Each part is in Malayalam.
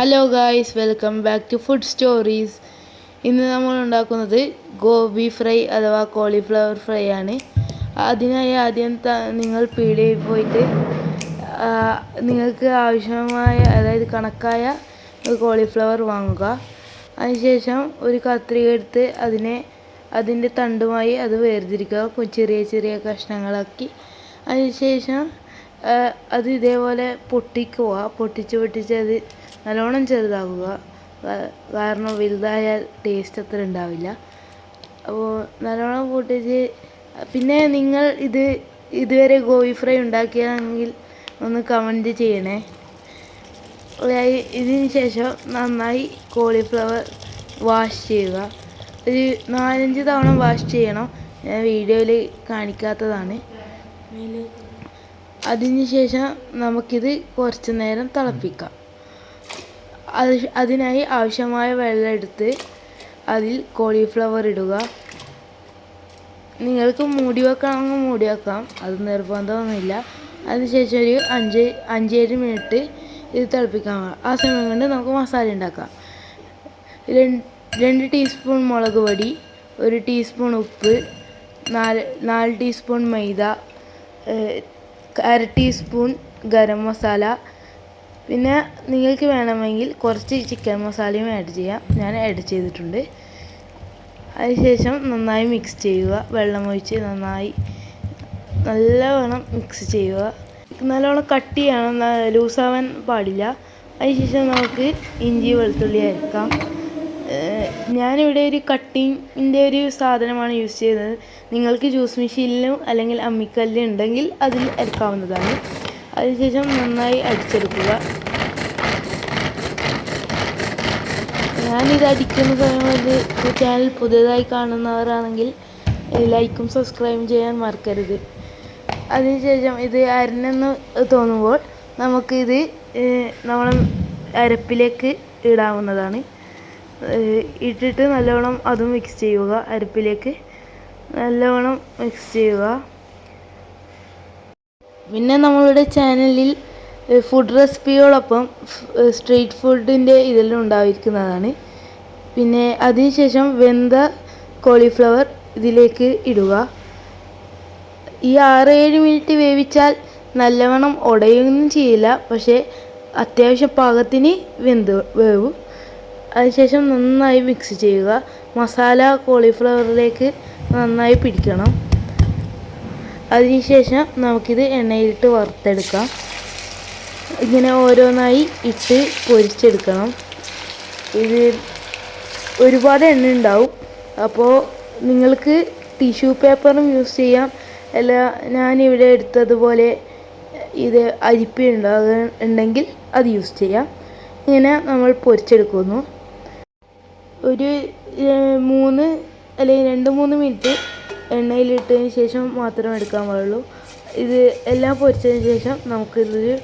Hello guys, welcome back to food stories. ഇന്ന് നമ്മൾ ഉണ്ടാക്കുന്നത് ഗോബി ഫ്രൈ അഥവാ കോളിഫ്ലവർ ഫ്രൈ ആണ്. അതിനായി ആദ്യം നിങ്ങൾ പീടികയിൽ പോയിട്ട് നിങ്ങൾക്ക് ആവശ്യമായ അതായത് കണക്കായ കോളിഫ്ലവർ വാങ്ങുക. അതിനുശേഷം ഒരു കത്രിക എടുത്ത് അതിൻ്റെ തണ്ടുമായി അത് വേർതിരിക്കുക, ചെറിയ ചെറിയ കഷ്ണങ്ങളാക്കി. അതിനുശേഷം അത് ഇതേപോലെ പൊട്ടിച്ച് അത് നല്ലോണം ചെറുതാക്കുക. കാരണം വലുതായാൽ ടേസ്റ്റ് അത്ര ഉണ്ടാവില്ല. അപ്പോൾ നല്ലോണം പൊട്ടിച്ച് പിന്നെ നിങ്ങൾ ഇതുവരെ ഗോബി ഫ്രൈ ഉണ്ടാക്കിയതെങ്കിൽ ഒന്ന് കമൻറ്റ് ചെയ്യണേ. ഇതിന് ശേഷം നന്നായി കോളിഫ്ലവർ വാഷ് ചെയ്യുക. ഒരു 4-5 തവണ വാഷ് ചെയ്യണം. ഞാൻ വീഡിയോയിൽ കാണിക്കാത്തതാണ്. അതിനുശേഷം നമുക്കിത് കുറച്ച് നേരം തിളപ്പിക്കാം. അതിനായി ആവശ്യമായ വെള്ളം എടുത്ത് അതിൽ കോളിഫ്ലവർ ഇടുക. നിങ്ങൾക്ക് മൂടി വെക്കണമെങ്കിൽ മൂടി വെക്കാം, അത് നിർബന്ധമൊന്നുമില്ല. അതിനുശേഷം ഒരു 5-7 മിനിറ്റ് ഇത് തിളപ്പിക്കാൻ. ആ സമയം കൊണ്ട് നമുക്ക് മസാല ഉണ്ടാക്കാം. 2 ടീസ്പൂൺ മുളക് പൊടി, 1 ടീസ്പൂൺ ഉപ്പ്, 4 ടീസ്പൂൺ മൈദ, 1/2 ടീസ്പൂൺ ഗരം മസാല. പിന്നെ നിങ്ങൾക്ക് വേണമെങ്കിൽ കുറച്ച് ചിക്കൻ മസാലയും ആഡ് ചെയ്യാം. ഞാൻ ആഡ് ചെയ്തിട്ടുണ്ട്. അതിനുശേഷം നന്നായി മിക്സ് ചെയ്യുക. വെള്ളമൊഴിച്ച് നല്ലവണ്ണം മിക്സ് ചെയ്യുക. നല്ലവണ്ണം കട്ടി ചെയ്യണം, ലൂസാവാൻ പാടില്ല. അതിനുശേഷം നമുക്ക് ഇഞ്ചി വെളുത്തുള്ളി അരക്കാം. ഞാനിവിടെ ഒരു കട്ടിങ്ങിൻ്റെ ഒരു സാധനമാണ് യൂസ് ചെയ്യുന്നത്. നിങ്ങൾക്ക് ജ്യൂസ് മെഷീനിലും അല്ലെങ്കിൽ അമ്മിക്കല്ലും ഉണ്ടെങ്കിൽ അതിൽ അരക്കാവുന്നതാണ്. അതിനുശേഷം നന്നായി അടിച്ചെടുക്കുക. ഞാനിത് അടിക്കുന്ന സമയത്ത് ചാനൽ പുതിയതായി കാണുന്നവരാണെങ്കിൽ ലൈക്കും സബ്സ്ക്രൈബും ചെയ്യാൻ മറക്കരുത്. അതിനുശേഷം ഇത് അരഞ്ഞെന്ന് തോന്നുമ്പോൾ നമുക്കിത് നമ്മൾ അരപ്പിലേക്ക് ഇടാവുന്നതാണ്. ഇട്ടിട്ട് നല്ലവണ്ണം അതും മിക്സ് ചെയ്യുക. അരപ്പിലേക്ക് നല്ലവണ്ണം മിക്സ് ചെയ്യുക. പിന്നെ നമ്മളുടെ ചാനലിൽ ഫുഡ് റെസിപ്പിയോടൊപ്പം സ്ട്രീറ്റ് ഫുഡിൻ്റെ ഇതെല്ലാം ഉണ്ടായിരിക്കുന്നതാണ്. പിന്നെ അതിനുശേഷം വെന്ത കോളിഫ്ലവർ ഇതിലേക്ക് ഇടുക. ഈ 6-7 മിനിറ്റ് വേവിച്ചാൽ നല്ലവണ്ണം ഉടയൊന്നും ചെയ്യില്ല, പക്ഷേ അത്യാവശ്യം പാകത്തിന് വേവും. അതിനുശേഷം നന്നായി മിക്സ് ചെയ്യുക. മസാല കോളിഫ്ലവറിലേക്ക് നന്നായി പിടിക്കണം. അതിനുശേഷം നമുക്കിത് എണ്ണയിലിട്ട് വറുത്തെടുക്കാം. ഇങ്ങനെ ഓരോന്നായി ഇട്ട് പൊരിച്ചെടുക്കണം. ഇത് ഒരുപാട് എണ്ണ ഉണ്ടാവും, അപ്പോൾ നിങ്ങൾക്ക് ടിഷ്യൂ പേപ്പറും യൂസ് ചെയ്യാം. അല്ല, ഞാനിവിടെ എടുത്തതുപോലെ ഇത് അരിപ്പ ഉണ്ടെങ്കിൽ അത് യൂസ് ചെയ്യാം. ഇങ്ങനെ നമ്മൾ പൊരിച്ചെടുക്കുന്നു. ഒരു 3 അല്ലെങ്കിൽ 2-3 മിനിറ്റ് എണ്ണയിലിട്ടതിന് ശേഷം മാത്രം എടുക്കാൻ പാടുള്ളൂ. ഇത് എല്ലാം പൊരിച്ചതിന് ശേഷം നമുക്കിതൊരു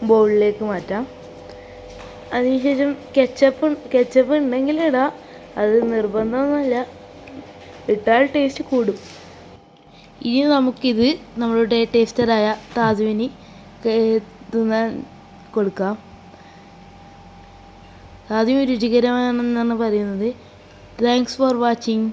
ബൗളിലേക്ക് മാറ്റാം. അതിനുശേഷം കെച്ചപ്പ് ഉണ്ടെങ്കിൽ ഇടാം, അത് നിർബന്ധമൊന്നുമില്ല, ഇട്ടാൽ ടേസ്റ്റ് കൂടും. ഇനി നമുക്കിത് നമ്മളുടെ ടേസ്റ്ററായ താജുവിന് തിന്നാൻ കൊടുക്കാം. താജുവിന് രുചികരമാണെന്നാണ് പറയുന്നത്. Thanks for watching.